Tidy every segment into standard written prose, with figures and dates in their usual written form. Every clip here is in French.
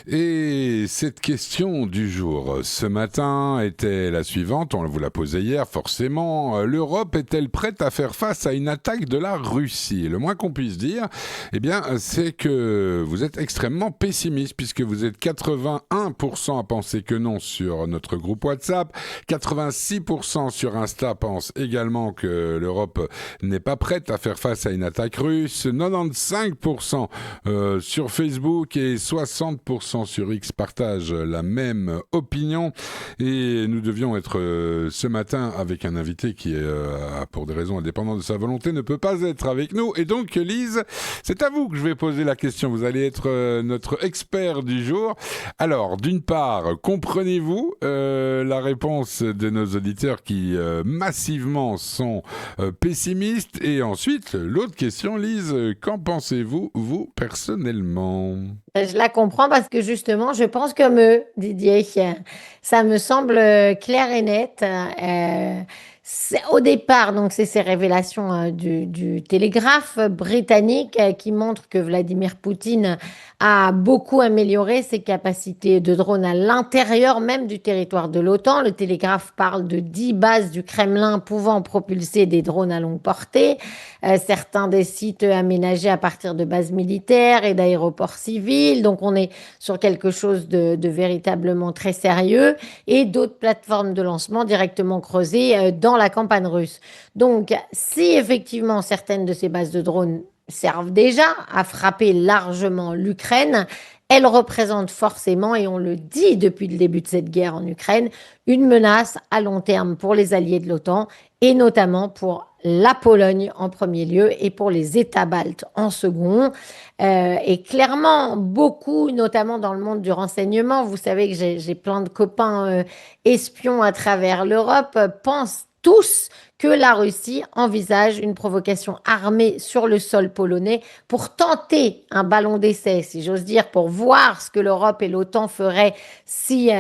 Et cette question du jour ce matin était la suivante, on vous l'a posée hier forcément. L'Europe est-elle prête à faire face à une attaque de la Russie ? Le moins qu'on puisse dire, eh bien, c'est que vous êtes extrêmement pessimiste puisque vous êtes 81% à penser que non sur notre groupe WhatsApp, 86% sur Insta pensent également que l'Europe n'est pas prête à faire face à une attaque russe, 95% sur Facebook et 60% sur X partagent la même opinion. Et nous devions être ce matin avec un invité qui, pour des raisons indépendantes de sa volonté, ne peut pas être avec nous. Et donc, Lise, c'est à vous que je vais poser la question. Vous allez être notre expert du jour. Alors, d'une part, comprenez-vous la réponse de nos auditeurs qui massivement sont pessimistes? Et ensuite, l'autre question, Lise, qu'en pensez-vous, vous, personnellement? Je la comprends parce que justement, je pense comme eux, Didier. Ça me semble clair et net. Au départ, donc, c'est ces révélations du Télégraphe britannique qui montrent que Vladimir Poutine a beaucoup amélioré ses capacités de drone à l'intérieur même du territoire de l'OTAN. Le Télégraphe parle de 10 bases du Kremlin pouvant propulser des drones à longue portée. Certains des sites aménagés à partir de bases militaires et d'aéroports civils. Donc, on est sur quelque chose de véritablement très sérieux et d'autres plateformes de lancement directement creusées dans la campagne russe. Donc, si effectivement certaines de ces bases de drones servent déjà à frapper largement l'Ukraine, elles représentent forcément, et on le dit depuis le début de cette guerre en Ukraine, une menace à long terme pour les alliés de l'OTAN et notamment pour la Pologne en premier lieu et pour les États baltes en second. Et clairement, beaucoup, notamment dans le monde du renseignement, vous savez que j'ai plein de copains espions à travers l'Europe, pensent tous que la Russie envisage une provocation armée sur le sol polonais pour tenter un ballon d'essai, si j'ose dire, pour voir ce que l'Europe et l'OTAN feraient s'il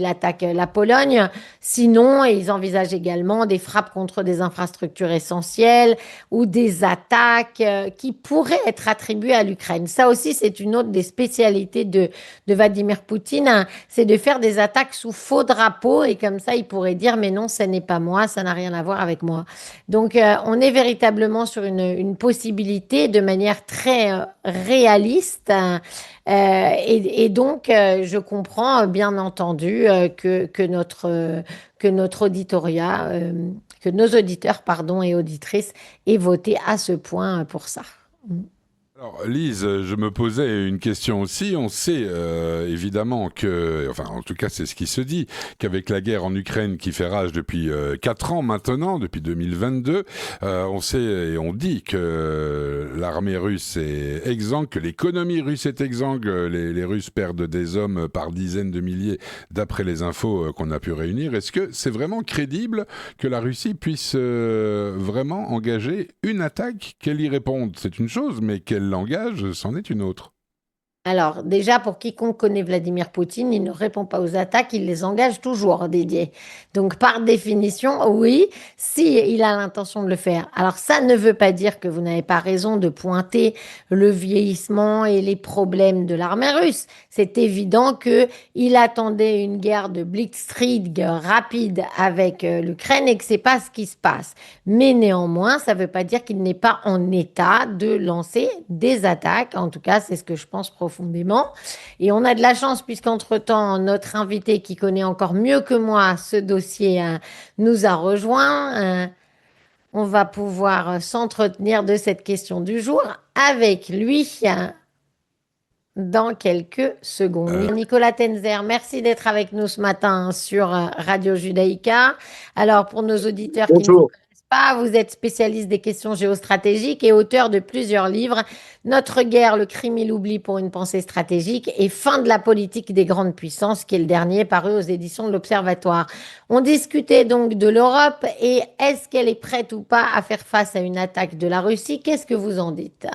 attaque la Pologne. Sinon, ils envisagent également des frappes contre des infrastructures essentielles ou des attaques qui pourraient être attribuées à l'Ukraine. Ça aussi, c'est une autre des spécialités de Vladimir Poutine, hein, c'est de faire des attaques sous faux drapeau et comme ça, il pourrait dire, mais non, ce n'est pas moi, ça n'a rien à voir avec moi. Donc, on est véritablement sur une possibilité de manière très réaliste. Et donc, je comprends bien entendu que notre auditoria, que nos auditeurs, pardon, et auditrices aient voté à ce point pour ça. Alors, Lise, je me posais une question aussi. On sait évidemment que, enfin, en tout cas, c'est ce qui se dit, qu'avec la guerre en Ukraine qui fait rage depuis 4 ans maintenant, depuis 2022, on sait et on dit que l'armée russe est exsangue, que l'économie russe est exsangue. Les Russes perdent des hommes par dizaines de milliers, d'après les infos qu'on a pu réunir. Est-ce que c'est vraiment crédible que la Russie puisse vraiment engager une attaque? Qu'elle y réponde, c'est une chose, mais qu'elle l'engage, c'en est une autre. Alors, déjà, pour quiconque connaît Vladimir Poutine, il ne répond pas aux attaques, il les engage toujours, Didier. Donc, par définition, oui, si il a l'intention de le faire. Alors, ça ne veut pas dire que vous n'avez pas raison de pointer le vieillissement et les problèmes de l'armée russe. C'est évident que il attendait une guerre de blitzkrieg rapide avec l'Ukraine et que c'est pas ce qui se passe. Mais néanmoins, ça ne veut pas dire qu'il n'est pas en état de lancer des attaques. En tout cas, c'est ce que je pense profondément. Et on a de la chance puisqu'entre-temps, notre invité qui connaît encore mieux que moi ce dossier nous a rejoint. On va pouvoir s'entretenir de cette question du jour avec lui dans quelques secondes. Nicolas Tenzer, merci d'être avec nous ce matin sur Radio Judaïka. Alors, pour nos auditeurs qui ne vous Bonjour. connaissent pas, vous êtes spécialiste des questions géostratégiques et auteur de plusieurs livres. Notre guerre, le crime et l'oubli pour une pensée stratégique et fin de la politique des grandes puissances, qui est le dernier paru aux éditions de l'Observatoire. On discutait donc de l'Europe et est-ce qu'elle est prête ou pas à faire face à une attaque de la Russie? Qu'est-ce que vous en dites?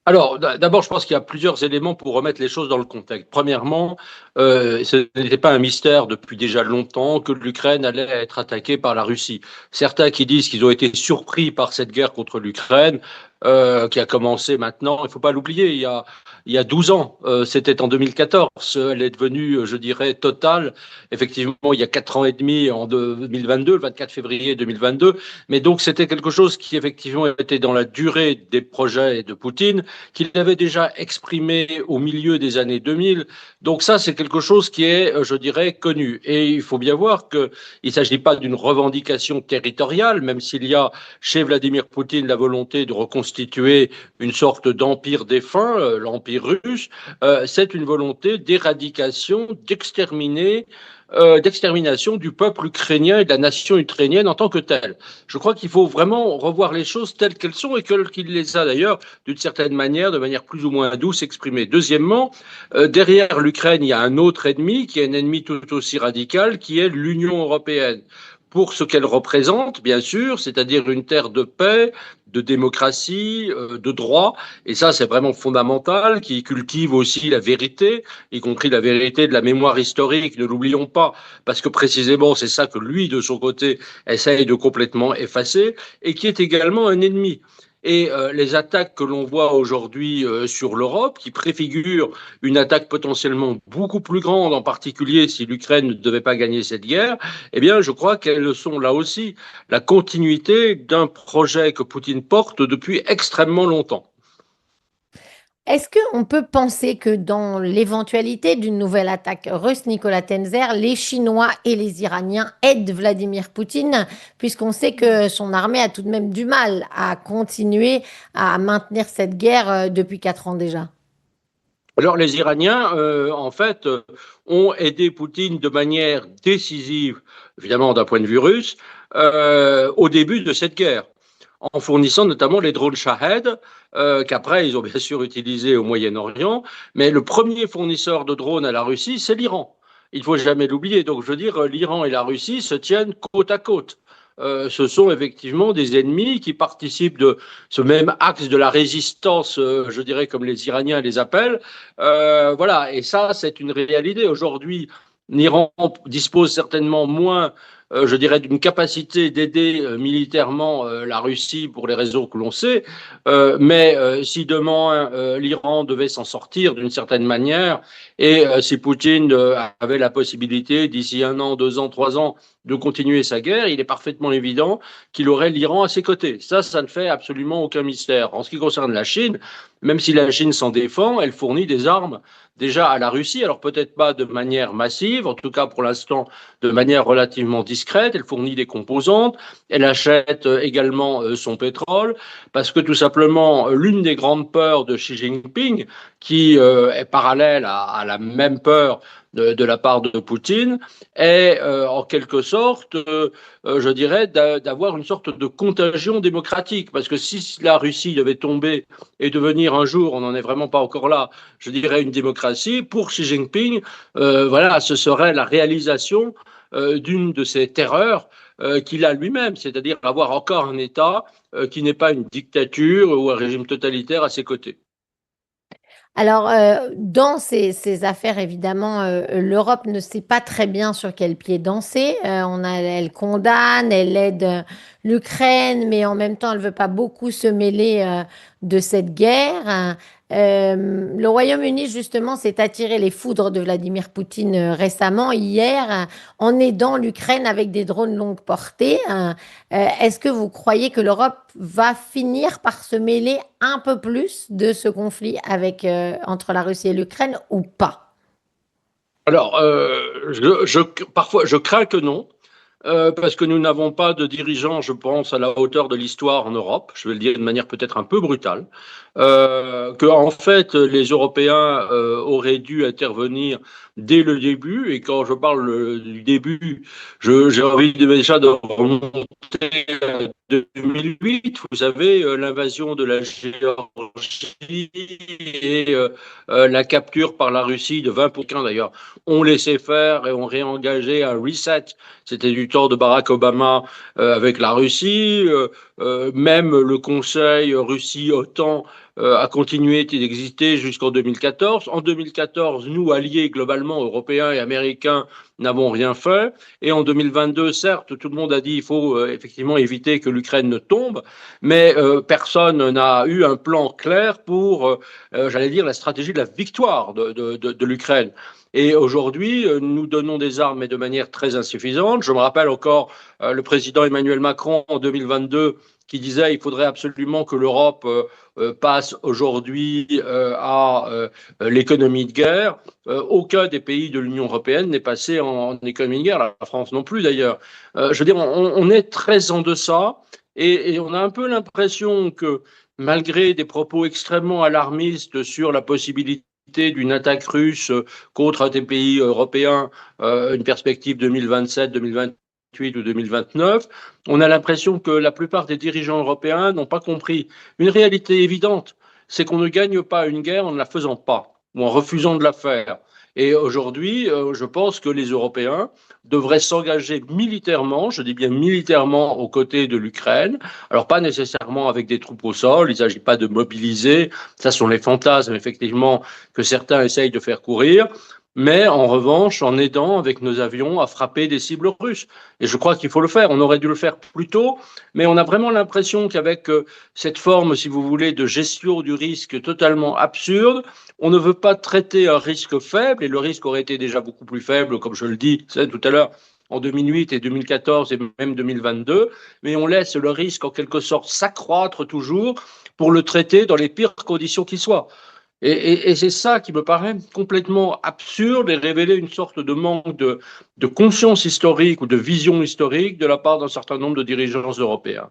Alors, d'abord, je pense qu'il y a plusieurs éléments pour remettre les choses dans le contexte. Premièrement, ce n'était pas un mystère depuis déjà longtemps que l'Ukraine allait être attaquée par la Russie. Certains qui disent qu'ils ont été surpris par cette guerre contre l'Ukraine, qui a commencé maintenant, il ne faut pas l'oublier, il y a 12 ans, c'était en 2014. Elle est devenue, je dirais, totale, effectivement, il y a 4 ans et demi, en 2022, le 24 février 2022. Mais donc, c'était quelque chose qui, effectivement, était dans la durée des projets de Poutine, qu'il avait déjà exprimé au milieu des années 2000. Donc ça, c'est quelque chose qui est, je dirais, connu. Et il faut bien voir qu'il ne s'agit pas d'une revendication territoriale, même s'il y a chez Vladimir Poutine la volonté de reconstituer une sorte d'empire défunt, l'empire russe. C'est une volonté d'éradication, d'extermination du peuple ukrainien et de la nation ukrainienne en tant que telle. Je crois qu'il faut vraiment revoir les choses telles qu'elles sont et qu'il les a d'ailleurs d'une certaine manière, de manière plus ou moins douce, exprimées. Deuxièmement, derrière l'Ukraine, il y a un autre ennemi qui est un ennemi tout aussi radical, qui est l'Union européenne. Pour ce qu'elle représente, bien sûr, c'est-à-dire une terre de paix, de démocratie, de droit, et ça c'est vraiment fondamental, qui cultive aussi la vérité, y compris la vérité de la mémoire historique, ne l'oublions pas, parce que précisément c'est ça que lui, de son côté, essaye de complètement effacer, et qui est également un ennemi. Et les attaques que l'on voit aujourd'hui sur l'Europe, qui préfigurent une attaque potentiellement beaucoup plus grande, en particulier si l'Ukraine ne devait pas gagner cette guerre, eh bien, je crois qu'elles sont là aussi la continuité d'un projet que Poutine porte depuis extrêmement longtemps. Est-ce qu'on peut penser que dans l'éventualité d'une nouvelle attaque russe, Nicolas Tenzer, les Chinois et les Iraniens aident Vladimir Poutine, puisqu'on sait que son armée a tout de même du mal à continuer à maintenir cette guerre depuis 4 ans déjà? Alors, les Iraniens, en fait, ont aidé Poutine de manière décisive, évidemment d'un point de vue russe, au début de cette guerre, en fournissant notamment les drones Shahed, qu'après ils ont bien sûr utilisés au Moyen-Orient. Mais le premier fournisseur de drones à la Russie, c'est l'Iran. Il ne faut jamais l'oublier. Donc, je veux dire, l'Iran et la Russie se tiennent côte à côte. Ce sont effectivement des ennemis qui participent de ce même axe de la résistance, je dirais comme les Iraniens les appellent. Voilà, et ça, c'est une réalité. Aujourd'hui, l'Iran dispose certainement moins, je dirais, d'une capacité d'aider militairement la Russie pour les raisons que l'on sait. Mais si demain l'Iran devait s'en sortir d'une certaine manière, et si Poutine avait la possibilité d'ici 1 an, 2 ans, 3 ans de continuer sa guerre, il est parfaitement évident qu'il aurait l'Iran à ses côtés. Ça ne fait absolument aucun mystère. En ce qui concerne la Chine, même si la Chine s'en défend, elle fournit des armes déjà à la Russie, alors peut-être pas de manière massive, en tout cas pour l'instant de manière relativement discrète, elle fournit des composantes, elle achète également son pétrole, parce que tout simplement, l'une des grandes peurs de Xi Jinping, qui est parallèle à la même peur de la part de Poutine, est en quelque sorte, je dirais, d'avoir une sorte de contagion démocratique, parce que si la Russie devait tomber et devenir un jour, on n'en est vraiment pas encore là, je dirais une démocratie, pour Xi Jinping, voilà, ce serait la réalisation d'une de ces terreurs qu'il a lui-même, c'est-à-dire avoir encore un État qui n'est pas une dictature ou un régime totalitaire à ses côtés. Alors, dans ces affaires, évidemment, l'Europe ne sait pas très bien sur quel pied danser. Elle condamne, elle aide l'Ukraine, mais en même temps, elle veut pas beaucoup se mêler de cette guerre. Le Royaume-Uni, justement, s'est attiré les foudres de Vladimir Poutine récemment, hier, en aidant l'Ukraine avec des drones longue portée. Est-ce que vous croyez que l'Europe va finir par se mêler un peu plus de ce conflit entre la Russie et l'Ukraine ou pas? Alors, parfois, je crains que non. Parce que nous n'avons pas de dirigeants, je pense, à la hauteur de l'histoire en Europe, je vais le dire de manière peut-être un peu brutale, que en fait les Européens auraient dû intervenir dès le début, et quand je parle du début, j'ai envie déjà de remonter à 2008, vous savez, l'invasion de la Géorgie et la capture par la Russie de 20%, d'ailleurs, ont laissé faire et ont réengagé un reset. C'était du temps de Barack Obama avec la Russie. Même le Conseil Russie-OTAN a continué d'exister jusqu'en 2014. En 2014, nous, alliés globalement européens et américains, n'avons rien fait. Et en 2022, certes, tout le monde a dit qu'il faut effectivement éviter que l'Ukraine ne tombe, mais personne n'a eu un plan clair pour, j'allais dire, la stratégie de la victoire de l'Ukraine. Et aujourd'hui, nous donnons des armes, mais de manière très insuffisante. Je me rappelle encore le président Emmanuel Macron en 2022 qui disait qu'il faudrait absolument que l'Europe passe aujourd'hui à l'économie de guerre. Aucun des pays de l'Union européenne n'est passé en économie de guerre, la France non plus d'ailleurs. Je veux dire, on est très en deçà et on a un peu l'impression que malgré des propos extrêmement alarmistes sur la possibilité d'une attaque russe contre un des pays européens, une perspective 2027, 2028 ou 2029, on a l'impression que la plupart des dirigeants européens n'ont pas compris une réalité évidente, c'est qu'on ne gagne pas une guerre en ne la faisant pas ou en refusant de la faire. Et aujourd'hui, je pense que les Européens devraient s'engager militairement, je dis bien militairement, aux côtés de l'Ukraine. Alors pas nécessairement avec des troupes au sol, il ne s'agit pas de mobiliser, ça sont les fantasmes effectivement que certains essayent de faire courir, mais en revanche en aidant avec nos avions à frapper des cibles russes. Et je crois qu'il faut le faire, on aurait dû le faire plus tôt, mais on a vraiment l'impression qu'avec cette forme, si vous voulez, de gestion du risque totalement absurde, on ne veut pas traiter un risque faible, et le risque aurait été déjà beaucoup plus faible, comme je le dis tout à l'heure, en 2008 et 2014 et même 2022, mais on laisse le risque en quelque sorte s'accroître toujours pour le traiter dans les pires conditions qui soient. Et c'est ça qui me paraît complètement absurde et révéler une sorte de manque de conscience historique ou de vision historique de la part d'un certain nombre de dirigeants européens.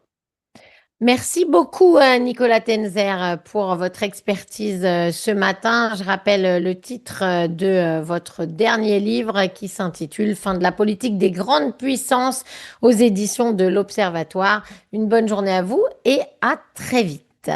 Merci beaucoup, Nicolas Tenzer, pour votre expertise ce matin. Je rappelle le titre de votre dernier livre qui s'intitule Fin de la politique des grandes puissances aux éditions de l'Observatoire. Une bonne journée à vous et à très vite.